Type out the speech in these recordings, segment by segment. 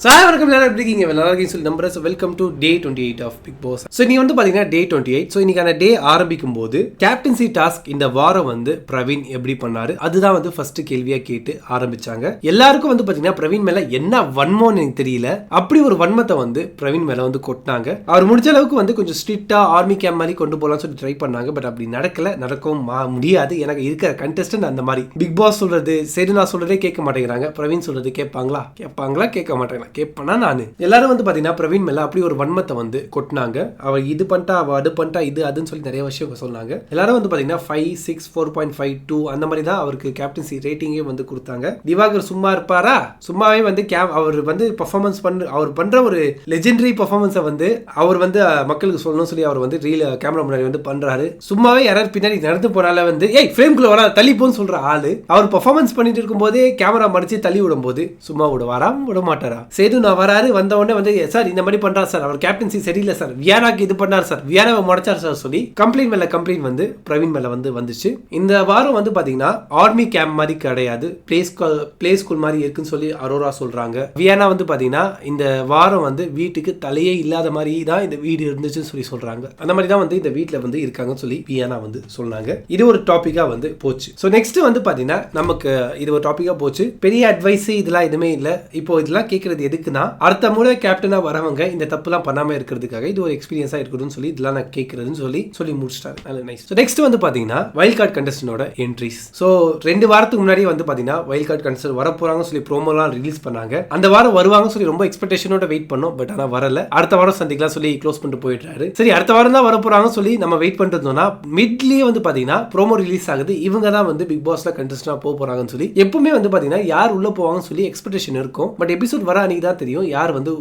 Sir வணக்கம், எல்லாரும் எப்படி இருக்கீங்க? நல்லா இருக்கீங்க சொல்லி நம்புறேன். Welcome to day 28 of Bigg Boss. So நீ வந்து பார்த்தீங்கன்னா டே 28. ஸோ இன்னைக்கான டே ஆரம்பிக்கும் போது கேப்டன்சி டாஸ்க் இந்த வாரம் வந்து பிரவீன் எப்படி பண்ணாரு அதுதான் வந்து ஃபர்ஸ்ட் கேள்வியா கேட்டு ஆரம்பிச்சாங்க. எல்லாருக்கும் வந்து பார்த்தீங்கன்னா பிரவீன் மேல என்ன வன்மோன்னு எனக்கு தெரியல, அப்படி ஒரு வன்மத்தை வந்து பிரவீன் மேல வந்து கொட்டினாங்க. அவர் முடிஞ்ச அளவுக்கு வந்து கொஞ்சம் ஸ்ட்ரிக்டா ஆர்மி கேம்ப் மாதிரி கொண்டு போகலாம்னு சொல்லி ட்ரை பண்ணாங்க. பட் அப்படி நடக்கவும் முடியாது. எனக்கு இருக்கிற கண்டெஸ்டன்ட் அந்த மாதிரி பிக் பாஸ் சொல்றது சரி, நான் சொல்றதே கேட்க மாட்டேங்கிறாங்க. பிரவீன் சொல்றது கேட்பாங்களா கேட்க மாட்டேங்கிறாங்க. கேட்பனா நான் எல்லாரும் வந்து பாத்தீங்கன்னா பிரவீன் மேல அப்படி ஒரு வன்மத்தை வந்து கொட்டினாங்க. அவ இது பண்ணிட்டா, அவ அது பண்ணிட்டா, இது அதுன்னு சொல்லி நிறைய விஷயம் சொன்னாங்க. எல்லாரும் வந்து பாத்தீங்கன்னா 5, 6, 4.52 அந்த மாதிரி தான் அவருக்கு கேப்டன்சி ரேட்டிங்கே வந்து கொடுத்தாங்க. திவாகர் சும்மா இருப்பாரா? சும்மாவே வந்து அவர் வந்து பெர்ஃபார்மன்ஸ் அவர் பண்ற ஒரு லெஜெண்டரி பெர்ஃபார்மன்ஸை வந்து அவர் வந்து மக்களுக்கு சொல்லணும்னு சொல்லி அவர் வந்து ரீல் கேமரா முன்னாடி வந்து பண்றாரு. சும்மாவே யாராவது பின்னாடி நடந்து போனால வந்து ஏய் ஃப்ரேம்குள்ள வரா தள்ளி போன்னு சொல்ற ஆளு அவர் பெர்ஃபார்மன்ஸ் பண்ணிட்டு இருக்கும் போதே கேமரா மடிச்சு தள்ளி விடும் போது சும்மா விட மாட்டாரா? சேது நான் வராரு, வந்த உடனே வந்து சார் இந்த மாதிரி பண்றாரு சார், அவர் கேப்டன்சி சரியில்லை சார், வியானாக்கு இது பண்ணார் சார், வியானாவை முடைச்சார் சார் சொல்லி கம்ப்ளைண்ட் மேல கம்ப்ளைண்ட் வந்து பிரவீன் மேல வந்து வந்துச்சு. இந்த வாரம் வந்து பாத்தீங்கன்னா ஆர்மி கேம்ப் மாதிரி கிடையாது, பிளே ஸ்கூல் மாதிரி இருக்குன்னு சொல்லி அரோரா சொல்றாங்க. வியானா வந்து பாத்தீங்கன்னா இந்த வாரம் வந்து வீட்டுக்கு தலையே இல்லாத மாதிரி தான் இந்த வீடு இருந்துச்சுன்னு சொல்லி சொல்றாங்க. அந்த மாதிரி தான் வந்து இந்த வீட்டுல வந்து இருக்காங்கன்னு சொல்லி வியானா வந்து சொன்னாங்க. இது ஒரு டாபிக்கா வந்து போச்சு. ஸோ நெக்ஸ்ட் வந்து பாத்தீங்கன்னா நமக்கு இது ஒரு டாபிக்கா போச்சு. பெரிய அட்வைஸ் இதெல்லாம் எதுவுமே இல்லை. இப்போ இதெல்லாம் கேட்கறது எதுக்குன்னா அடுத்த முறை கேப்டனா வரவங்க இந்த தப்புலாம் பண்ணாம இருக்கிறதுக்காக இது ஒரு எக்ஸ்பீரியன்ஸா இருக்கணும்னு சொல்லி இதெல்லாம் நான் கேட்கறதுன்னு சொல்லி முடிச்சிட்டாரு. நல்ல நைஸ். நெக்ஸ்ட் வந்து பாத்தீங்கன்னா வைல்ட் கார்டு கண்டஸ்டன்டோட என்ட்ரிஸ். ஸோ 2 வாரத்துக்கு முன்னாடி வந்து பாத்தீங்கன்னா வைல்ட் கார்டு கண்டஸ்டன்ட் வர போறாங்கன்னு சொல்லி ப்ரோமோலாம் ரிலீஸ் பண்ணாங்க. அந்த வாரம் வருவாங்கன்னு சொல்லி ரொம்ப எக்ஸ்பெக்டேஷனோட வெயிட் பண்ணோம். பட் ஆனா வரல. அடுத்த வாரம் சந்திக்கலாம் சொல்லி க்ளோஸ் பண்ணிட்டு போயிட்டாரு. சரி, அடுத்த வாரம் தான் வர போறாங்கன்னு சொல்லி நம்ம வெயிட் பண்ணிட்டு இருந்தோம்னா மிட்லயே வந்து பாத்தீங்கன்னா ப்ரோமோ ரிலீஸ் ஆகுது. இவங்க தான் வந்து பிக் பாஸ்ல கண்டஸ்டன்டா போறாங்கன்னு சொல்லி எப்பவுமே வந்து பாத்தீங்கன்னா யார் உள்ள போவாங்கன்னு சொல்லி எக்ஸ்பெக்டேஷன் இருக்கும். பட் எபிசோட் வர அன்னைக்கு தான் தெரியும் யார் வந்து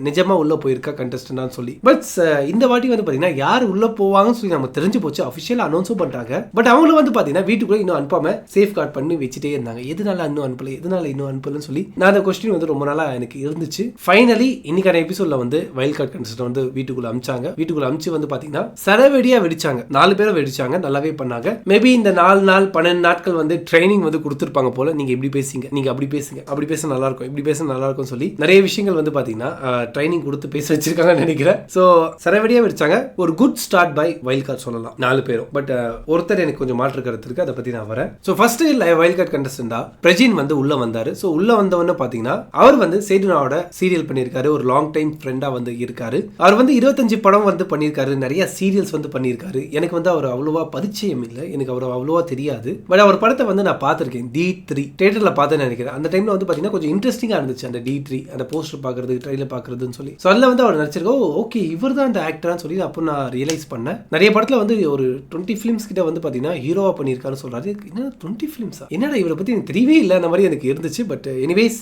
நிஜமா உள்ள போயிருக்கா கண்டஸ்டன்ட்னு சொல்லி. பட் இந்த வாட்டி வந்து பாத்தீங்கன்னா யார் உள்ள போவாங்கன்னு சொல்லி நம்ம தெரிஞ்சு போச்சு. அபிஷியலா அனௌன்ஸும் பண்றாங்க. பட் அவங்களும் வந்து பாத்தீங்கன்னா வீட்டுக்குள்ள இன்னும் அனுப்பாம சேஃப் கார்டு பண்ணி வச்சுட்டே இருந்தாங்க. எதனால இன்னும் அனுப்பலன்னு சொல்லி நான் அந்த கொஸ்டின் வந்து ரொம்ப நாளா எனக்கு இருந்துச்சு. ஃபைனலி இன்னைக்கான எபிசோட்ல வந்து வைல்ட் கார்டு கண்டஸ்டன்ட் வந்து வீட்டுக்குள்ள அமிச்சாங்க. வீட்டுக்குள்ள அமிச்சு வந்து பாத்தீங்கன்னா சரவெடியா வெடிச்சாங்க. 4 பேரை வெடிச்சாங்க. நல்லாவே பண்ணாங்க. மேபி இந்த 4 நாள் 12 நாட்கள் வந்து ட்ரைனிங் வந்து கொடுத்துருப்பாங்க போல. நீங்க இப்படி பேசுங்க, நீங்க அப்படி பேசுங்க, அப்படி பேச நல்லா இருக்கும், இப்படி பேச நல்லா இருக்கும் சொல்லி நிறைய விஷயங்கள் வந்து பாத்தீங்கன்னா ட்ரைனிங் கொடுத்து பேச வச்சிருக்காங்கன்னு நினைக்கிறேன். சோ சரவெடியா வெடிச்சாங்க. ஒரு good start by wild card சொல்லலாம் 4 பேரும். பட் ஒருத்தர் எனக்கு கொஞ்சம் மாற்று கருத்து இருக்கு, அதை பத்தி நான் வரேன். சோ ஃபர்ஸ்ட் வைல்ட் கார்டு கண்டஸ்டன்டா பிரஜின் வந்து உள்ள வந்தாரு. சோ உள்ள வந்தவொன்னு பாத்தீங்கன்னா அவர் வந்து சேதுனாவோட சீரியல் பண்ணியிருக்காரு. ஒரு லாங் டைம் ஃப்ரெண்டா வந்து இருக்காரு. அவர் வந்து 25 படம் வந்து பண்ணியிருக்காரு. நிறைய சீரியல்ஸ் வந்து பண்ணியிருக்காரு. எனக்கு வந்து அவர் அவ்வளவா பரிச்சயம் இல்லை, எனக்கு அவர் அவ்வளவா தெரியாது. பட் அவர் படத்தை வந்து நான் பார்த்திருக்கேன். D3 தியேட்டர்ல பார்த்தேன்னு நினைக்கிறேன். அந்த டைம்ல வந்து பாத்தீங்கன்னா கொஞ்சம் இன்ட்ரெஸ்டிங்கா இருந்துச்சு அந்த D3 அந்த போஸ்டர் பாக்குறது, ட்ரைலர் பாக்குறதுன்னு சொல்லி. ஸோ அதில் வந்து அவர் நடிச்சிருக்கோம். ஓகே, இவர் தான் அந்த ஆக்டர்னு சொல்லி அப்போ நான் ரியலைஸ் பண்ணேன். நிறைய படத்தில் வந்து ஒரு 20 ஃபிலிம்ஸ் கிட்ட வந்து பார்த்தீங்கன்னா ஹீரோவா பண்ணியிருக்காருன்னு சொல்றாரு. என்ன 20 ஃபிலிம்ஸா? என்னடா இவரை பற்றி எனக்கு தெரியவே இல்லை அந்த மாதிரி எனக்கு இருந்துச்சு. பட் எனிவேஸ்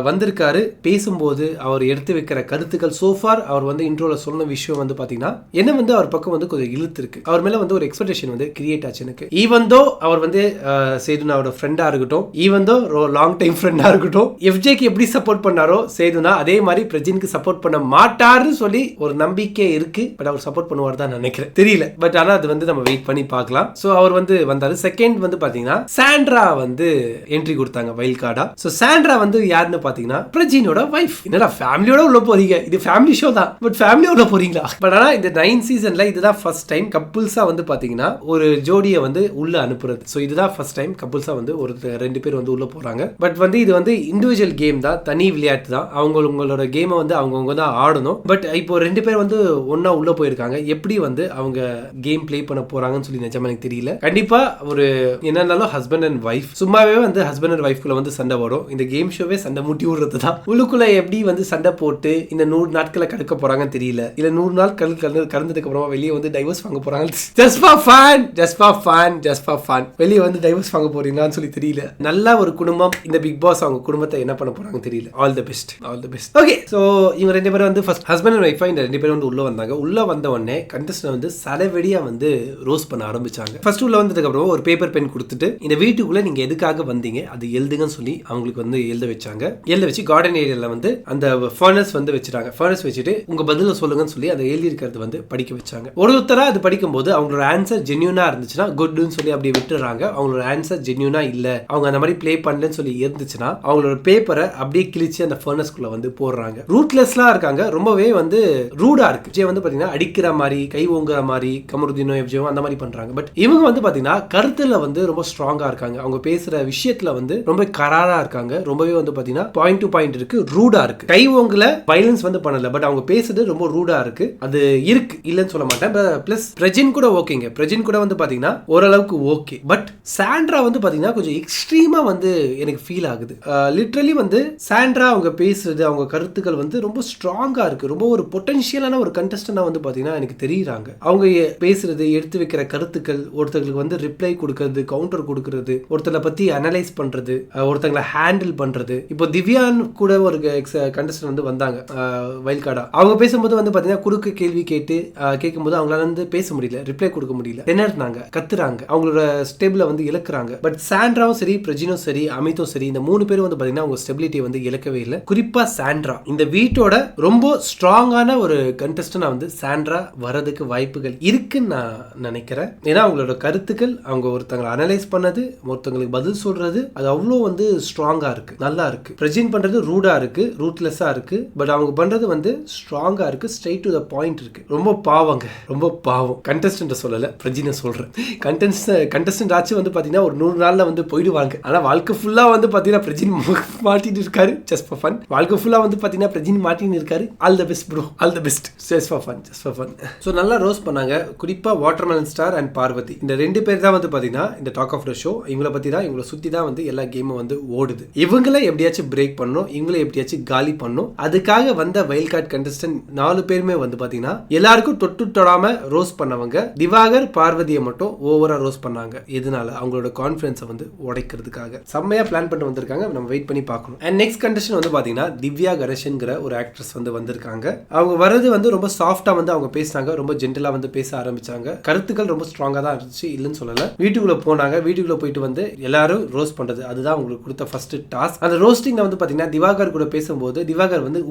வந்திருக்காரு. பேசும்போது அவர் எடுத்து வைக்கிற கருத்துக்கள் சோஃபார் அவர் வந்து இன்ட்ரோல சொன்ன விஷயம் வந்து பார்த்தீங்கன்னா என்ன வந்து அவர் பக்கம் வந்து கொஞ்சம் இழுத்து இருக்கு. அவர் மேல வந்து ஒரு எக்ஸ்பெக்டேஷன் வந்து கிரியேட் ஆச்சு எனக்கு. ஈவன் தோ அவர் வந்து சேதுனாவோட ஃப்ரெண்டா இருக்கட்டும், ஈவன் தோ லாங் டைம் ஃப்ரெண்டா இருக்கட்டும், எஃப்ஜேக்கு எப்படி சப்போர்ட் பண்ணாரோ சேதுனா அதே மாதிரி பிரஜினுக்கு சப்போர்ட் பண்ண மாட்டாருன்னு சொல்லி ஒரு நம்பிக்கை இருக்கு. பட் அவர் சப்போர்ட் பண்ணுவார் தான் நினைக்கிறேன், தெரியல. பட் ஆனா அது வந்து நம்ம வெயிட் பண்ணி பார்க்கலாம். சோ அவர் வந்து வந்தாரு. செகண்ட் வந்து பாத்தீங்கன்னா சாண்ட்ரா வந்து என்ட்ரி கொடுத்தாங்க வைல்ட் கார்டா. சோ சாண்ட்ரா வந்து யாருன்னு பாத்தீங்கன்னா பிரஜினோட வைஃப். என்னடா ஃபேமிலியோட உள்ள போறீங்க? இது ஃபேமிலி ஷோ தான், பட் ஃபேமிலியோட உள்ள போறீங்களா? பட் ஆனா இந்த 9 சீசன்ல இதுதான் ஃபர்ஸ்ட் டைம் கப்புள்ஸா வந்து பாத்தீங்கன்னா ஒரு ஜோடியை வந்து உள்ள அனுப்புறது. சோ இதுதான் ஃபர்ஸ்ட் டைம் கப்புள்ஸா வந்து ஒரு 2 பேர் வந்து உள்ள போறாங்க. பட் வந்து இது வந்து இண்டிவிஜுவல் கேம் தான், தனி விளையாட்டு தான். அவங்களோட கேமை வந்து அவங்க தான் ஆடணும். பட் இப்போ 2 பேர் வந்து ஒன்னா உள்ள போயிருக்காங்க. எப்படி வந்து அவங்க கேம் பிளே பண்ண போறாங்கன்னு சொல்லி நிஜமா எனக்கு தெரியல. கண்டிப்பா ஒரு என்னன்னாலும் ஹஸ்பண்ட் அண்ட் வைஃப் சும்மாவே வந்து ஹஸ்பண்ட் அண்ட் வைஃப்குள்ள வந்து சண்டை வரும். இந்த கேம் ஷோவே சண்டை மூட்டி விடுறது தான். உள்ளுக்குள்ள எப்படி வந்து சண்டை போட்டு இந்த 100 நாட்களை கடக்க போறாங்கன்னு தெரியல. இல்ல 100 நாள் கடந்ததுக்கு அப்புறமா வெளியே வந்து டைவர்ஸ் வாங்க போறாங்க. ஜஸ்ட் ஃபார் ஃபன் வெளியே வந்து டைவர்ஸ் வாங்க போறீங்களான்னு சொல்லி தெரியல. நல்ல ஒரு குடும்பம் இந்த பிக் பாஸ் அவங்க குடும்பத்தை என்ன பண்ண போறாங்கன்னு தெரியல. All the best. Okay, so இவங்க 2 பேரும் வந்து ஃபர்ஸ்ட் ஹஸ்பண்ட் அண்ட் வைஃபா இந்த 2 பேரும் வந்து உள்ள வந்தாங்க. உள்ள வந்த உடனே கண்டஸ்டன்ட் வந்து சலவெடியா வந்து ரோஸ் பண்ண ஆரம்பிச்சாங்க. ஃபர்ஸ்ட் உள்ள வந்ததுக்கு அப்புறம் ஒரு பேப்பர் பென் கொடுத்துட்டு இந்த வீட்டுக்குள்ள நீங்க எதுக்காக வந்தீங்க அது எழுதுங்கன்னு சொல்லி அவங்களுக்கு வந்து எழுத வச்சாங்க. எழுத வச்சு கார்டன் ஏரியால வந்து அந்த ஃபர்னஸ் வந்து வச்சுட்டாங்க. ஃபர்னஸ் வச்சுட்டு உங்க பதில சொல்லுங்கன்னு சொல்லி அதை எழுதி இருக்கிறது வந்து படிக்க வச்சாங்க. ஒருத்தரா அது படிக்கும்போது அவங்களோட ஆன்சர் ஜென்யூனா இருந்துச்சுன்னா குட்னு சொல்லி அப்படியே விட்டுறாங்க. அவங்களோட ஆன்சர் ஜென்யூனா இல்ல, அவங்க அந்த மாதிரி பிளே பண்ணலன்னு சொல்லி இருந்துச்சுன்னா அவங்களோட பேப்பரை அப்படியே கிழிச்சு அந்த ஃபர்னஸ் கார்னர்ஸ்குள்ள வந்து போடுறாங்க. ரூட்லெஸ்லாம் இருக்காங்க, ரொம்பவே வந்து ரூடா இருக்கு. விஜய் வந்து பாத்தீங்கன்னா அடிக்கிற மாதிரி, கை ஓங்குற மாதிரி, கமருதீனோ விஜயும் அந்த மாதிரி பண்றாங்க. பட் இவங்க வந்து பாத்தீங்கன்னா கருத்துல வந்து ரொம்ப ஸ்ட்ராங்கா இருக்காங்க. அவங்க பேசுற விஷயத்துல வந்து ரொம்ப கராரா இருக்காங்க. ரொம்பவே வந்து பாத்தீங்கன்னா பாயிண்ட் டு பாயிண்ட் இருக்கு, ரூடா இருக்கு. கை ஓங்கல வயலன்ஸ் வந்து பண்ணல, பட் அவங்க பேசுறது ரொம்ப ரூடா இருக்கு. அது இருக்கு, இல்லன்னு சொல்ல மாட்டேன். பிளஸ் பிரஜின் கூட ஓகேங்க. பிரஜின் கூட வந்து பாத்தீங்கன்னா ஓரளவுக்கு ஓகே. பட் சாண்ட்ரா வந்து பாத்தீங்கன்னா கொஞ்சம் எக்ஸ்ட்ரீமா வந்து எனக்கு ஃபீல் ஆகுது. லிட்டரலி வந்து சாண்ட்ரா அவங்க பேசுறது, அவங்க கருத்துக்கள் வந்து ரொம்ப ஸ்ட்ராங்கா இருக்கு. ரொம்ப ஒரு பொட்டன்ஷியலான ஒரு கண்டஸ்டன்டா வந்து பாத்தீங்கன்னா எனக்கு தெரியுறாங்க. அவங்க பேசுறது, எடுத்து வைக்கிற கருத்துக்கள், ஒருத்தங்களுக்கு வந்து ரிப்ளை கொடுக்கறது, கவுண்டர் கொடுக்கறது, ஒருத்தரை பத்தி அனலைஸ் பண்றது, ஒருத்தங்களை ஹேண்டில் பண்றது. இப்போ திவ்யான் கூட ஒரு கண்டஸ்டன்ட் வந்து வந்தாங்க வைல்ட் கார்டா. அவங்க பேசும்போது வந்து பாத்தீங்கன்னா குறுக்கு கேள்வி கேட்கும்போது அவங்களால வந்து பேச முடியல, ரிப்ளை கொடுக்க முடியல, திணறாங்க, கத்துறாங்க, அவங்களோட ஸ்டெபிள வந்து இழக்குறாங்க. பட் சாண்ட்ராவும் சரி, பிரஜினும் சரி, அமித்தும் சரி, இந்த 3 பேரும் வந்து பாத்தீங்கன்னா அவங்க ஸ்டெபிலிட்டியை வந்து இழக்கவே இல்லை. குறிப்பா சாண்ட்ரா இந்த வீட்டோட ரொம்ப ஸ்ட்ராங்கான ஒரு கண்டஸ்டன்டா வந்து சாண்ட்ரா வரதுக்கு வாய்ப்புகள் இருக்குன்னு நான் நினைக்கிறேன். ஏன்னா அவங்களோட கருத்துக்கள், அவங்க ஒருத்தங்களை அனலைஸ் பண்ணது, ஒருத்தங்களுக்கு பதில் சொல்றது, அது அவ்வளோ வந்து ஸ்ட்ராங்கா இருக்கு, நல்லா இருக்கு. பிரஜின் பண்றது ரூடா இருக்கு, ரூட்லெஸ்ஸா இருக்கு. பட் அவங்க பண்றது வந்து ஸ்ட்ராங்கா இருக்கு, ஸ்ட்ரைட் டு த பாயிண்ட் இருக்கு. ரொம்ப பாவங்க, ரொம்ப பாவம். கண்டஸ்டன்ட் சொல்லல, பிரஜினை சொல்றேன். கண்டஸ்டன்ட் ஆச்சு வந்து பாத்தீங்கன்னா ஒரு 100 நாள்ல வந்து போயிடுவாங்க. ஆனா வாழ்க்கை ஃபுல்லா வந்து பாத்தீங்கன்னா பிரஜின் மாட்டிட்டு இருக்காரு, ஜஸ்ட் ஃபார் ஃபன். வாழ்க்கை ஃபுல்லா வந்து பாத்தீங்கன்னா பிரஜின் மாட்டின்னு இருக்காரு. All the best bro, all the best. Just for fun, just for fun. So நல்லா ரோஸ்ட் பண்ணாங்க. குறிப்பா வாட்டர்மெலன் ஸ்டார் அண்ட் பார்வதி, இந்த 2 பேர் தான் வந்து பாத்தீங்கன்னா இந்த டாக் ஆஃப் த ஷோ. இவங்கள பத்தி தான், இவங்கள சுத்தி தான் வந்து எல்லா கேமும் வந்து ஓடுது. இவங்கள எப்படியாச்சும் பிரேக் பண்ணணும், இவங்கள எப்படியாச்சும் காலி பண்ணணும். அதுக்காக வந்த வைல்ட் கார்டு கண்டஸ்டன்ட் 4 பேருமே வந்து பாத்தீங்கன்னா எல்லாருக்கும் தொட்டு தொடாம ரோஸ்ட் பண்ணவங்க. திவாகர் பார்வதியை மட்டும் ஓவரா ரோஸ்ட் பண்ணாங்க. எதனால? அவங்களோட கான்ஃபிடன்ஸை வந்து உடைக்கிறதுக்காக. செம்மையா பிளான் பண்ணிட்டு வந்திருக்காங்க. நம்ம வெயிட் பண்ணி பார்க்கணும். அண்ட் நெக்ஸ்ட் கண்டஸ்டன் வந்து பாத்தீங்கன்னா திவ்யா கணேசன்ங்கிற ஒரு ஆக்ட்ரஸ் வந்து வந்திருக்காங்க. அவங்க வரது வந்து ரொம்ப சாஃப்டா வந்து அவங்க பேசினாங்க, ரொம்ப ஜென்டலா வந்து பேச ஆரம்பிச்சாங்க. கருத்துக்கள் ரொம்ப ஸ்ட்ராங்கா தான் இருந்துச்சு, இல்லைன்னு சொல்லல. வீட்டுக்குள்ள போனாங்க, வீட்டுக்குள்ள போயிட்டு வந்து எல்லாரும் ரோஸ்ட் பண்றது, அதுதான் உங்களுக்கு கொடுத்த ஃபர்ஸ்ட் டாஸ்க். அந்த ரோஸ்டிங்ல வந்து பாத்தீங்கன்னா திவாகர் கூட பேசும்போது திவாகர் வந்து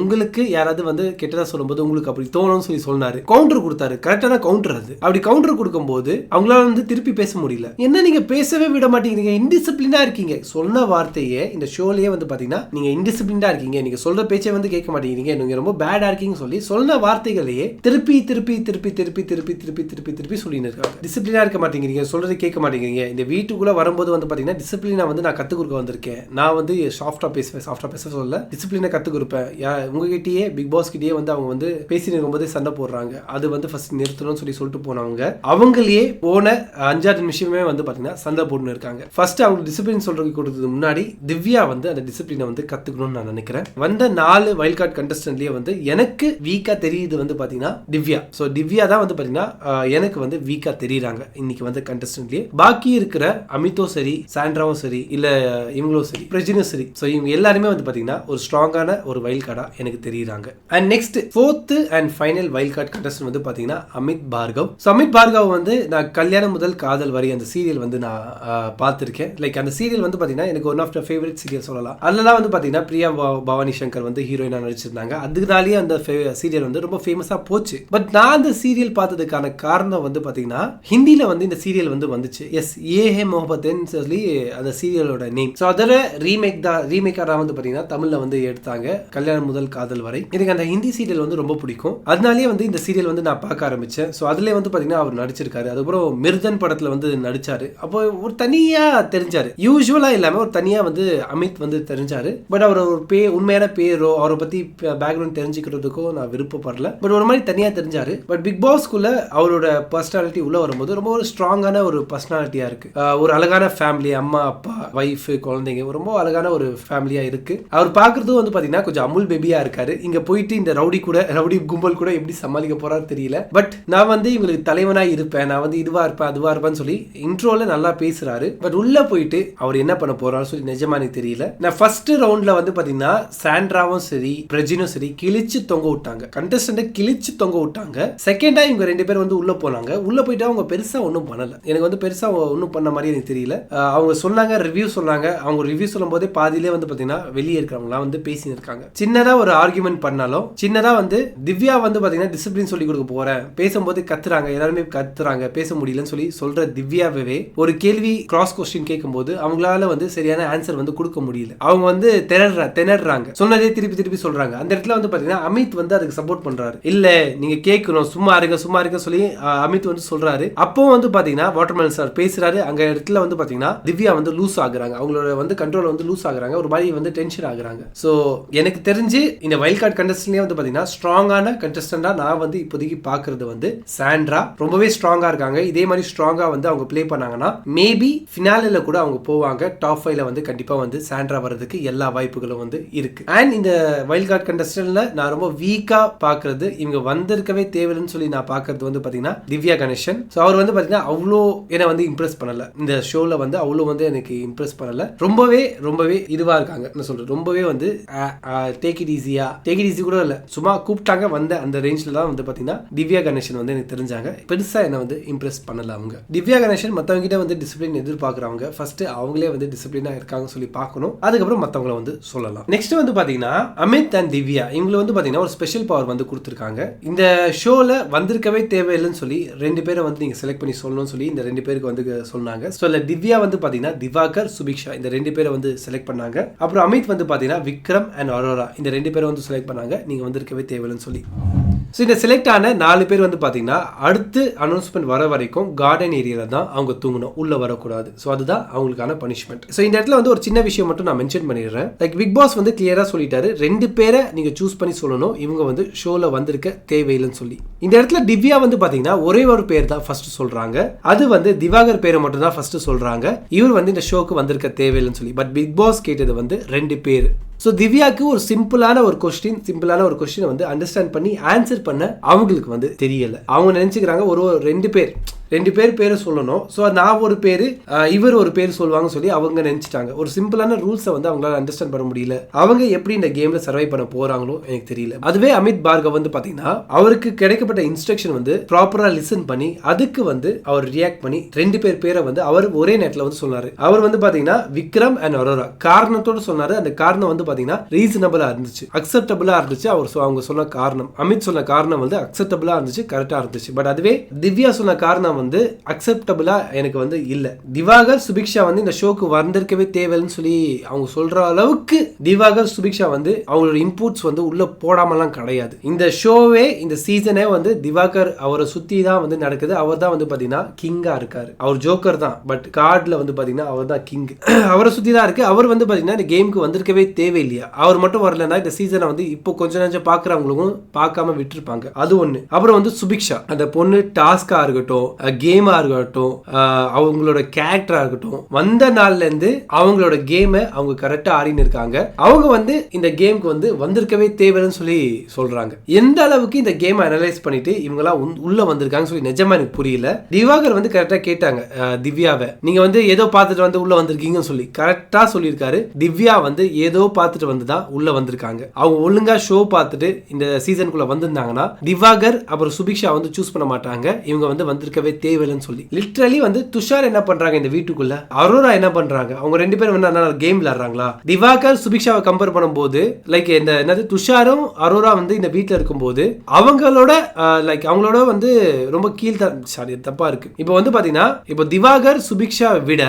உங்களுக்கு யாராவது வந்து கெட்டதா சொல்லும்போது உங்களுக்கு அப்படி தோணும்னு சொல்லி சொன்னாரு. கவுண்டர் கொடுத்தாரு, கரெக்டான கவுண்டர் அது. அப்படி கவுண்டர் கொடுக்கும்போது அவங்களால வந்து திருப்பி பேச முடியல. என்ன நீங்க பேசவே விட மாட்டேங்கிறீங்க, இன்டிசிப்ளினா இருக்கீங்க. சொன்ன வார்த்தையே இந்த ஷோலயே வந்து பாத்தீங்கன்னா நீங்க இன்டிசிப்ளினா இருக்கீங்க, நீங்க சொல்ற பேச்சை வந்து கேட்க மாட்டேங்கிறீங்க, நீங்க ரொம்ப பேடா இருக்கீங்கன்னு சொல்லி சொன்ன வார்த்தைகளையே திருப்பி திருப்பி திருப்பி திருப்பி திருப்பி திருப்பி திருப்பி திருப்பி சொல்லிட்டு இருக்காங்க. டிசிப்ளினா இருக்க மாட்டேங்கிறீங்க, சொல்றது கேட்க மாட்டேங்கிறீங்க. இந்த வீட்டுக்குள்ள வரும்போது வந்து பாத்தீங்கன்னா டிசிப்ளினா வந்து நான் கத்து கொடுக்க வந்திருக்கேன். நான் வந்து சாஃப்டா பேசுவேன், சாஃப்டா பேச சொல்ல டிசிப்ளினை கத்து கொடுப்பேன். உங்ககிட்டயே பிக் பாஸ் கிட்டயே வந்து அவங்க வந்து பேசி இருக்கும்போது சண்டை போடுறாங்க, அது வந்து ஃபர்ஸ்ட் நிறுத்தணும்னு சொல்லிட்டு போனவங்க அவங்களே போன 5-6 நிமிஷமே வந்து பாத்தீங்கன்னா சண்டை போட்டுன்னு இருக்காங்க. ஃபர்ஸ்ட் அவங்க டிசிப்ளின் சொல்றதுக்கு கொடுத்தது முன்னாடி திவ்யா வந்து அந்த டிசிப்ளினை வந்து கத்துக்கணும்னு நான் நினைக்கிறேன். வந்த 4 வைல்ட் கார்டு கண்டஸ்டன்ட்லயே வந்து எனக்கு வீக்கா தெரியுது வந்து பாத்தீங்கன்னா திவ்யா. சோ திவ்யா தான் வந்து பாத்தீங்கன்னா எனக்கு வந்து வீக்கா தெரியுறாங்க இன்னைக்கு வந்து கண்டஸ்டன்ட்லயே. பாக்கி இருக்கிற அமித்தோ சரி, சாண்ட்ராவும் சரி, இல்ல இவங்களும் சரி, பிரஜினும் சரி, சோ இவங்க எல்லாருமே வந்து பாத்தீங்கன்னா ஒரு ஸ்ட்ராங்கான ஒரு வைல்ட் கார்டா எனக்கு தெரியுறாங்க. And next 4th and final wild card contestant வந்து பாத்தீங்கன்னா அமித் பார்கவ். சோ அமித் பார்கவ் வந்து நான் கல்யாணம் முதல் காதல் வரை அந்த சீரியல் வந்து நான் பார்த்திருக்கேன். லைக் அந்த சீரியல் வந்து பாத்தீங்கன்னா எனக்கு one of the favourite serial சொல்லலாம். அதுலலாம் வந்து பாத்தீங்கன்னா பிரியா பவானி சங்கர் வந்து ஹீரோயினா நடிச்சிருந்தாங்க. அதுனாலேயே அந்த சீரியல் வந்து ரொம்ப ஃபேமஸா போச்சு. பட் நான் அந்த சீரியல் பார்த்ததுக்கான காரணம் வந்து பாத்தீங்கன்னா ஹிந்தில வந்து இந்த சீரியல் வந்து வந்துச்சு. எஸ், ஏ ஹே மொஹபத்னு சொல்லி அந்த சீரியலோட நேம். சோ அதோட ரீமேக்கரா வந்து பாத்தீங்கன்னா தமிழ்ல வந்து எடுத்தாங்க, கல்யாணம் முதல் காதல் வரை. எனக்கு அந்த ஹிந்தி சீரியல் வந்து ரொம்ப பிடிக்கும். அதனாலேயே வந்து இந்த சீரியல் வந்து நான் பார்க்க ஆரம்பிச்சேன். சோ அதுல வந்து பாத்தீங்கன்னா அவர் நடிச்சிருக்காரு. அதுக்கப்புறம் மிர்தன் படத்துல வந்து நடிச்சாரு. அப்போ ஒரு தனியா தெரிஞ்சாரு, யூசுவலா இல்லாம ஒரு தனியா வந்து அமித் வந்து தெரிஞ்சாரு. பட் அவர் ஒரு உண்மையான பேரோ அவரை பத்தி பேக்ரவுண்ட் தெரிஞ்சுக்கிறதுக்கோ நான் விருப்பப்படல. பட் ஒரு மாதிரி தனியா தெரிஞ்சாரு. பட் பிக் பாஸ்க்குள்ள அவரோட பர்சனாலிட்டி உள்ள வரும்போது ரொம்ப ஒரு ஸ்ட்ராங்கான ஒரு பர்சனாலிட்டியா இருக்கு. ஒரு அழகான ஃபேமிலி, அம்மா அப்பா வைஃப் குழந்தைங்க, ரொம்ப அழகான ஒரு ஃபேமிலியா இருக்கு. அவர் பாக்குறதும் வந்து பாத்தீங்கன்னா கொஞ்சம் அமுல் பேபியா இருக்காரு. இங்க போயிட்டு இந்த ரவுடி கும்பல் கூட எப்படி சமாளிக்க போறாரு தெரியல. பட் நான் வந்து இவங்களுக்கு தலைவனா இருப்பேன், நான் வந்து இதுவா இருப்பேன் அதுவா இருப்பேன்னு சொல்லி இன்ட்ரோல நல்லா பேசுறாரு. பட் உள்ள போயிட்டு அவர் என்ன பண்ண போறாரு சொல்லி நிஜமா எனக்கு தெரியல. நான் ஃபர்ஸ்ட் ரவுண்ட்ல வந்து பாத்தீங்கன்னா சாண்ட்ராவும் சரி பிரஜினும் சரி கிழிச்சு தொங்க விட்டாங்க, கண்டஸ்டன்ட் கிழிச்சு தொங்க விட்டாங்க. செகண்டா இவங்க 2 பேர் வந்து உள்ள போனாங்க. உள்ள போயிட்டு அவங்க பெருசா ஒன்றும் பண்ணல, எனக்கு வந்து பெருசா ஒன்றும் பண்ண மாதிரி எனக்கு தெரியல. அவங்க சொன்னாங்க, ரிவ்யூ சொன்னாங்க. அவங்க ரிவ்யூ சொல்லும் போதே பாதியிலே வந்து பாத்தீங்கன்னா வெளியே இருக்கிறவங்க வந்து பேசி இருக்காங்க. சின்னதா ஒரு ஆர்குமெண்ட் பண்ணாலும், சின்னதா வந்து திவ்யா வந்து பாத்தீங்கன்னா டிசிப்ளின் சொல்லி கொடுக்க போறேன், பேசும்போது கத்துறாங்க, எல்லாருமே கத்துறாங்க, பேச முடியலன்னு சொல்லி சொல்ற திவ்யாவே ஒரு கேள்வி கிராஸ் கொஸ்டின் கேட்கும் போது அவங்களால வந்து சரியான ஆன்சர் வந்து கொடுக்க முடியல. அவங்க வந்து திணறாங்க. திணறாங்க, சொன்னதே திருப்பி திருப்பி சொல்றாங்க. அந்த இடத்துல வந்து பாத்தீங்கன்னா அமித் வந்து அதுக்கு சப்போர்ட் பண்றாரு. இல்ல நீங்க கேட்கணும், சும்மா இருக்க சொல்லி அமித் வந்து சொல்றாரு. அப்போ வந்து பாத்தீங்கன்னா வாட்டர்மெலன் சார் பேசுறாரு. அங்க இடத்துல வந்து பாத்தீங்கன்னா திவ்யா வந்து லூஸ் ஆகுறாங்க, அவங்களோட வந்து கண்ட்ரோல் வந்து லூஸ் ஆகுறாங்க, ஒரு மாதிரி வந்து டென்ஷன் ஆகுறாங்க. சோ எனக்கு தெரிஞ்சு இந்த வைல்ட் கார்டு கண்டஸ்டன்ட்லயே வந்து பாத்தீங்கன்னா ஸ்ட்ராங்கான கண்டஸ்டன்டா நான் வந்து இப்போதைக்கு பாக்குறது வந்து சாண்ட்ரா. ரொம்பவே ஸ்ட்ராங்கா இருக்காங்க. இதே மாதிரி ஸ்ட்ராங்கா வந்து அவங்க பிளே பண்ணாங்கன்னா மேபி ஃபினாலேல கூட அவங்க போவாங்க. டாப் 5ல வந்து கண்டிப்பா வந்து சாண்ட்ரா வரதுக்கு எல்லா வாய்ப்புகளும் வந்து இருக்கு. அண்ட் இந்த வைல்ட் கார்டு கண்டஸ்டன்ட்ல நான் ரொம்ப வீக்கா பாக்குறது, இவங்க வந்திருக்கவே தேவைன்னு சொல்லி நான் பாக்குறது வந்து பாத்தீங்கன்னா திவ்யா கணேசன். சோ அவர் வந்து பாத்தீங்கன்னா அவ்வளோ என்ன வந்து இம்ப்ரெஸ் பண்ணல இந்த ஷோல வந்து, அவ்வளோ வந்து எனக்கு இம்ப்ரெஸ் பண்ணல. ரொம்பவே இதுவா இருக்காங்க, என்ன சொல்றது, ரொம்பவே வந்து டேக் இட் ஈஸி கூட இல்ல, சும்மா கூப்பிட்டாங்க வந்த அந்த ரேஞ்ச்ல தான் வந்து பாத்தீங்கன்னா திவ்யா கணேசன் வந்து எனக்கு தெரிஞ்சாங்க. பெருசா என்ன வந்து இம்ப்ரெஸ் பண்ணல அவங்க. திவ்யா கணேசன் மத்தவங்க கிட்ட வந்து டிசிப்ளின் எதிர்பார்க்கறவங்க, ஃபர்ஸ்ட் அவங்களே வந்து டிசிப்ளினா இருக்காங்க சொல்லி பார்க்கணும், அதுக்கப்புறம் மத்தவங்கள வந்து சொல்லலாம். நெக்ஸ்ட் வந்து பாத்தீங்கன்னா அமித் அண்ட் திவ்யா இவங்க வந்து பாத்தீங்கன்னா ஒரு ஸ்பெஷல் பவர் வந்து கொடுத்திருக்காங்க. இந்த ஷோல வந்திருக்கவே தேவையில்லைன்னு சொல்லி 2 பேரை வந்து நீங்க செலக்ட் பண்ணி சொல்லணும்னு சொல்லி இந்த 2 பேருக்கு வந்து சொன்னாங்க. சோ திவ்யா வந்து பாத்தீங்கன்னா திவாகர், சுபிக்ஷா இந்த 2 பேரை வந்து செலக்ட் பண்ணாங்க. அப்புறம் அமித் வந்து பாத்தீங்கன்னா விக்ரம் அண்ட் அரோரா இந்த 2 பேரை வந்து செலக்ட் பண்ணாங்க, நீங்க வந்திருக்கவே தேவையில்லைன்னு சொல்லி. ஸோ இந்த செலக்ட் ஆன 4 பேர் வந்து பார்த்தீங்கன்னா அடுத்து அனௌன்ஸ்மெண்ட் வர வரைக்கும் கார்டன் ஏரியாவில் தான் அவங்க தூங்கணும், உள்ளே வரக்கூடாது. ஸோ அதுதான் அவங்களுக்கான பனிஷ்மெண்ட். ஸோ இந்த இடத்துல வந்து ஒரு சின்ன விஷயம் மட்டும் நான் மென்ஷன் பண்ணிடுறேன். லைக் பிக் பாஸ் வந்து கிளியராக சொல்லிட்டாரு, 2 பேரை நீங்கள் சூஸ் பண்ணி சொல்லணும், இவங்க வந்து ஷோவில் வந்திருக்க தேவையில்லைன்னு சொல்லி. இந்த இடத்துல திவ்யா வந்து பார்த்தீங்கன்னா ஒரே ஒரு பேர் தான் ஃபர்ஸ்ட் சொல்றாங்க, அது வந்து திவாகர் பேரை மட்டும் தான் ஃபர்ஸ்ட் சொல்றாங்க, இவர் வந்து இந்த ஷோக்கு வந்திருக்க தேவையில்லைன்னு சொல்லி. பட் பிக் பாஸ் கேட்டது வந்து 2 பேர். ஸோ திவ்யாவுக்கு ஒரு சிம்பிளான ஒரு கொஸ்டின் வந்து அண்டர்ஸ்டாண்ட் பண்ணி ஆன்சர் பண்ண அவங்களுக்கு வந்து தெரியல. அவங்க நினைச்சுக்கிறாங்க ஒரு 2 பேர் பேரை சொல்லணும், ஸோ நான் ஒரு பேர் இவர் ஒரு பேர் சொல்லுவாங்க சொல்லி அவங்க நினைச்சிட்டாங்க. ஒரு சிம்பிளான ரூல்ஸை வந்து அவங்களால அண்டர்ஸ்டாண்ட் பண்ண முடியல. அவங்க எப்படி இந்த கேம்ல சர்வை பண்ண போறாங்களோ எனக்கு தெரியல. அதுவே அமித் பார்கவ் வந்து பாத்தீங்கன்னா அவருக்கு கிடைக்கப்பட்ட இன்ஸ்ட்ரக்ஷன் வந்து ப்ராப்பரா லிசன் பண்ணி அதுக்கு வந்து அவர் ரியாக்ட் பண்ணி 2 பேர் பேரை வந்து அவர் ஒரே நேரத்தில் வந்து சொன்னாரு. அவர் வந்து பாத்தீங்கன்னா விக்ரம் அண்ட் அரோரா காரணத்தோடு சொன்னாரு. அந்த காரணம் வந்து பாத்தீங்கன்னா ரீசனபிளா இருந்துச்சு, அக்செப்டபிளா இருந்துச்சு. அவங்க சொன்ன காரணம், அமித் சொன்ன காரணம் வந்து அக்செப்டபிளா இருந்துச்சு, கரெக்டா இருந்துச்சு. பட் அதுவே திவ்யா சொன்ன காரணம் வந்து அக்செப்டபிளா எனக்கு வந்து இல்ல. திவாகர், சுபிக்ஷா வந்து இந்த ஷோக்கு வந்திருக்கவே தேவைன்னு சொல்லி அவங்க சொல்ற அளவுக்கு திவாகர், சுபிக்ஷா வந்து அவங்களோட இன்புட்ஸ் வந்து உள்ள போடாமலாம் கிடையாது. இந்த ஷோவே இந்த சீசனே வந்து திவாகர் அவரை சுத்தி தான் வந்து நடக்குது. அவர் தான் வந்து பாத்தீங்கன்னா கிங்கா இருக்காரு. அவர் ஜோக்கர் தான், பட் கார்டுல வந்து பாத்தீங்கன்னா அவர் தான் கிங். அவரை சுத்தி தான் இருக்கு. அவர் வந்து பாத்தீங்கன்னா இந்த கேமுக்கு வந்திருக்கவே தேவையில்லையா, அவர் மட்டும் வரலன்னா இந்த சீசனை வந்து இப்போ கொஞ்ச நேரம் பாக்குறவங்களுக்கும் பார்க்காம விட்டுருப்பாங்க. அது ஒண்ணு. அப்புறம் வந்து சுபிக்ஷா, அந்த பொண்ணு டாஸ்கா இருக்கட்டும், கேமா இருக்கட்டும், அவங்களோட கேரக்டரா இருக்கட்டும், வந்த நாள்ல இருந்து அவங்களோட கேமை அவங்க கரெக்டா ஆடின்னு இருக்காங்க. அவங்க வந்து இந்த கேமுக்கு வந்து வந்திருக்கவே தேவைன்னு சொல்லி சொல்றாங்க. எந்த அளவுக்கு இந்த கேமை அனலைஸ் பண்ணிட்டு இவங்கலாம் உள்ள வந்திருக்காங்க சொல்லி நிஜமா எனக்கு புரியல. திவாகர் வந்து கரெக்டா கேட்டாங்க திவ்யாவை, நீங்க வந்து ஏதோ பார்த்துட்டு வந்து உள்ள வந்திருக்கீங்கன்னு சொல்லி கரெக்டா சொல்லியிருக்காரு. திவ்யா வந்து ஏதோ பார்த்துட்டு வந்து தான் உள்ள வந்திருக்காங்க. அவங்க ஒழுங்கா ஷோ பார்த்துட்டு இந்த சீசனுக்குள்ள வந்திருந்தாங்கன்னா திவாகர் அப்புறம் சுபிக்ஷா வந்து சூஸ் பண்ண மாட்டாங்க, இவங்க வந்து வந்திருக்கவே தேவைன்னு சொல்லி. லிட்டரலி வந்து துஷார் என்ன பண்றாங்க இந்த வீட்டுக்குள்ள, அரோரா என்ன பண்றாங்க, அவங்க 2 பேரும் வந்து கேம் விளையாடுறாங்களா? திவாகர் சுபிக்ஷாவை கம்பேர் பண்ணும்போது லைக் இந்த என்னது துஷாரும் அரோரா வந்து இந்த வீட்டுல இருக்கும்போது அவங்களோட லைக் அவங்களோட வந்து ரொம்ப தப்பா இருக்கு. இப்போ வந்து பாத்தீங்கன்னா இப்போ திவாகர் சுபிக்ஷா விட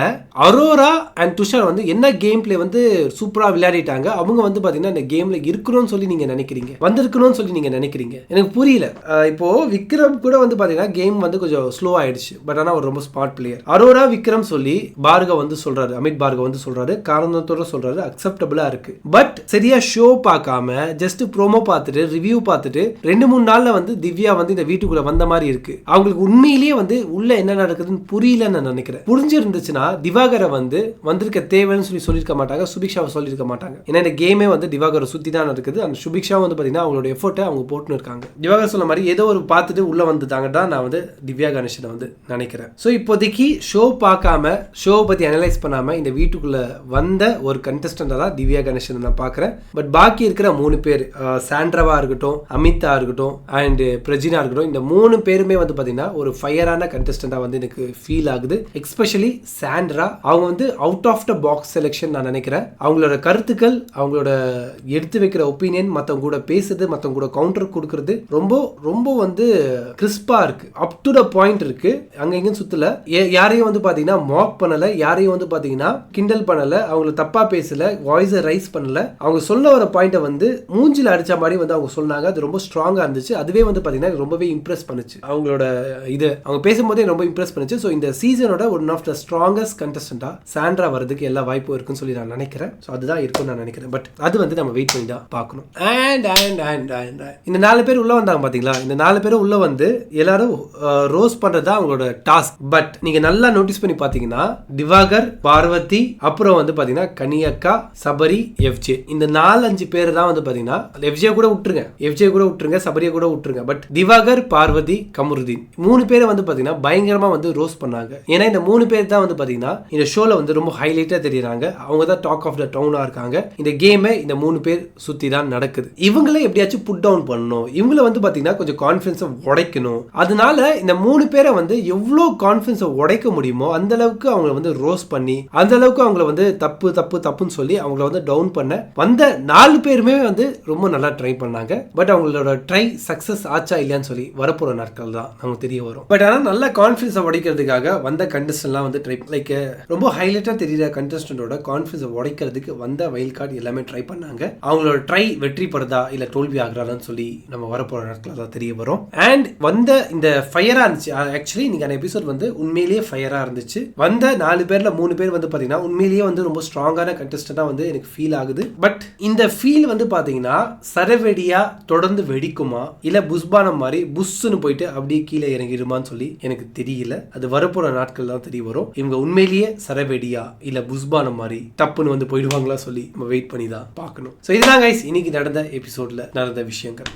அரோரா அண்ட் துஷார் வந்து என்ன கேம் பிளே வந்து சூப்பரா விளையாடிட்டாங்க. அவங்க வந்து பாத்தீங்கன்னா இந்த கேம்ல இருக்கணும்னு சொல்லி நீங்க நினைக்கிறீங்க, வந்திருக்கணும்னு சொல்லி நீங்க நினைக்கிறீங்க, எனக்கு புரியல. இப்போ விக்ரம் கூட வந்து பாத்தீங்கன்னா கேம் வந்து கொஞ்சம் ஸ்லோ ஆயிடுச்சு, பட் ஆனா அவர் ரொம்ப ஸ்மார்ட் பிளேயர். அரோரா விக்ரம் சொல்லி பார்கவ் வந்து சொல்றாரு, அமித் பார்கவ் வந்து சொல்றாரு, காரணத்தோட சொல்றாரு, அக்செப்டபிளா இருக்கு. பட் சரியா ஷோ பார்க்காம ஜஸ்ட் ப்ரோமோ பார்த்துட்டு ரிவ்யூ பார்த்துட்டு 2-3 நாள்ல வந்து திவ்யா வந்து இந்த வீட்டுக்குள்ள வந்த மாதிரி இருக்கு. அவங்களுக்கு உண்மையிலேயே வந்து உள்ள என்ன நடக்குதுன்னு புரியலன்னு நான் நினைக்கிறேன். புரிஞ்சிருந்துச்சுன்னா திவாகரை வந்து வந்திருக்க தேவைன்னு சொல்லி சொல்லியிருக்க மாட்டாங்க, சுபிக்ஷாவை சொல்லியிருக்க மாட்டாங்க. ஏன்னா இந்த கேமே வந்து திவாகரை சுத்தி தான் நடக்குது. அந்த சுபிக்ஷா வந்து பாத்தீங்கன்னா அவங்களோட எஃபோர்ட்டை அவங்க போட்டுன்னு இருக்காங்க. திவாகர் சொன்ன மாதிரி ஏதோ ஒரு பார்த்துட்டு உள்ள வந்துட்டாங்க தான் நான் வந்து திவ்யா கணேசனை வந்து நினைக்கிறேன். ஸோ இப்போதைக்கு ஷோ பார்க்காம ஷோ பத்தி அனலைஸ் பண்ணாம இந்த வீட்டுக்குள்ள வந்த ஒரு கண்டஸ்டன்டா தான் திவ்யா கணேசன் நான் பார்க்குறேன். பட் பாக்கி இருக்கிற 3 பேர், சாண்ட்ராவா இருக்கட்டும், அமிதா இருக்கட்டும் அண்ட் பிரஜினா இருக்கட்டும், இந்த 3 பேருமே வந்து பாத்தீங்கன்னா ஒரு ஃபயரான கண்டஸ்டன்டா வந்து எனக்கு ஃபீல் ஆகுது. எஸ்பெஷலி சாண்ட்ரா, அவங்க வந்து out of the box selection நான் நினைக்கிறேன். அவங்களோட கருத்துக்கள், அவங்களோட எடுத்து வைக்கிற ஒப்பீனியன், மற்றவங்க கூட பேசுறது, மற்றவங்க கூட கவுண்டர் கொடுக்கறது ரொம்ப ரொம்ப வந்து கிறிஸ்பா இருக்கு, அப் டு த பாயிண்ட் இருக்கு. இருக்கு, அங்க எங்கேயும் சுத்தல, யாரையும் வந்து பாத்தீங்கன்னா மாக் பண்ணல, யாரையும் வந்து பாத்தீங்கன்னா கிண்டல் பண்ணல, அவங்கள தப்பா பேசல, வாய்ஸை ரைஸ் பண்ணல, அவங்க சொல்ல வர பாயிண்ட வந்து மூஞ்சில அடிச்ச மாதிரி வந்து அவங்க சொன்னாங்க. அது ரொம்ப ஸ்ட்ராங்கா இருந்துச்சு. அதுவே வந்து பாத்தீங்கன்னா ரொம்பவே இம்ப்ரெஸ் பண்ணுச்சு. அவங்களோட இது அவங்க பேசும்போதே ரொம்ப இம்ப்ரெஸ் பண்ணுச்சு. ஸோ இந்த சீசனோட ஒன் ஆஃப் த ஸ்ட்ராங்கஸ்ட் கண்டஸ்டன்டா சாண்ட்ரா வரதுக்கு எல்லா வாய்ப்பும் இருக்குன்னு சொல்லி நான் நினைக்கிறேன். ஸோ அதுதான் இருக்கும்னு நான் நினைக்கிறேன். பட் அது வந்து நம்ம வெயிட் பண்ணி தான் பார்க்கணும். இந்த 4 பேர் உள்ள வந்தாங்க பாத்தீங்களா? இந்த 4 பேரும் உள்ள வந்து எல்லாரும் ரோஸ் பண்றதா அவங்களோட டாஸ்க். பட் நீங்க நல்லா நோட்டீஸ் பண்ணி பாத்தீங்கன்னா திவாகர், பார்வதி, அப்புறம் வந்து பாத்தீங்கன்னா கனியக்கா, சபரி, எஃப்ஜே, இந்த 4-5 பேர் தான் வந்து பாத்தீங்கன்னா எஃப்ஜே கூட விட்டுருங்க, சபரியை கூட விட்டுருங்க. பட் திவாகர், பார்வதி, கமருதீன் 3 பேரை வந்து பாத்தீங்கன்னா பயங்கரமா வந்து ரோஸ் பண்ணாங்க. ஏன்னா இந்த 3 பேர் தான் வந்து பாத்தீங்கன்னா இந்த ஷோல வந்து ரொம்ப ஹைலைட்டா தெரியுறாங்க. அவங்க தான் டாக் ஆஃப் த டவுனா இருக்காங்க. இந்த கேமை இந்த 3 பேர் சுத்தி தான் நடக்குது. இவங்களே எப்படியாச்சும் புட் டவுன் பண்ணணும், இவங்கள வந்து பாத்தீங்கன்னா கொஞ்சம் கான்ஃபிடன்ஸை உடைக்கணும். அதனால இந்த 3 பேரை வந்து எவ்வளவு கான்ஃபிடன்ஸை உடைக்க முடியுமோ அந்த அளவுக்கு அவங்க வந்து ரோஸ் பண்ணி, அந்த அளவுக்கு அவங்கள வந்து தப்புன்னு சொல்லி அவங்கள வந்து டவுன் பண்ண வந்த 4 பேருமே வந்து ரொம்ப நல்லா ட்ரை பண்ணாங்க. பட் அவங்களோட ட்ரை சக்சஸ் ஆச்சா இல்லையான்னு சொல்லி வரப்போற நாட்கள் தான் நமக்கு தெரிய வரும். பட் ஆனால் நல்ல கான்ஃபிடன்ஸை உடைக்கிறதுக்காக வந்த கண்டஸ்டன்ட்லாம் வந்து ட்ரை லைக் ரொம்ப ஹைலைட்டா தெரியுற கண்டஸ்டன்டோட கான்ஃபிடன்ஸை உடைக்கிறதுக்கு வந்த வைல்ட் கார்டு எல்லாமே ட்ரை பண்ணாங்க. அவங்களோட ட்ரை வெற்றி பெறதா இல்ல தோல்வி ஆகுறான்னு சொல்லி நம்ம வரப்போற நாட்கள் தான் தெரிய வரும். அண்ட் வந்த இந்த ஃபயரா இருந்துச்சு. ஆக்சுவலி நீங்க அந்த எபிசோட் வந்து உண்மையிலேயே ஃபயரா இருந்துச்சு. வந்த 4 பேர்ல 3 பேர் வந்து பாத்தீங்கன்னா உண்மையிலேயே வந்து ரொம்ப ஸ்ட்ராங்கான கண்டஸ்டன்டா வந்து எனக்கு ஃபீல் ஆகுது. பட் இந்த ஃபீல் வந்து பாத்தீங்கன்னா சரவெடியா தொடர்ந்து வெடிக்குமா இல்ல புஷ்பானம் மாதிரி புஷ்னு போயிட்டு அப்படியே கீழே இறங்கிடுமான்னு சொல்லி எனக்கு தெரியல. அது வரப்போற நாட்கள் தான் தெரிய வரும். இவங்க உண்மையிலேயே சரவெடியா இல்ல புஷ்பானம் மாதிரி தப்புன்னு வந்து போயிடுவாங்களா சொல்லி நம்ம வெயிட் பண்ணி தான் பார்க்கணும். ஸோ இதுதான் கைஸ் இன்னைக்கு நடந்த எபிசோட்ல நடந்த விஷயங்கள்.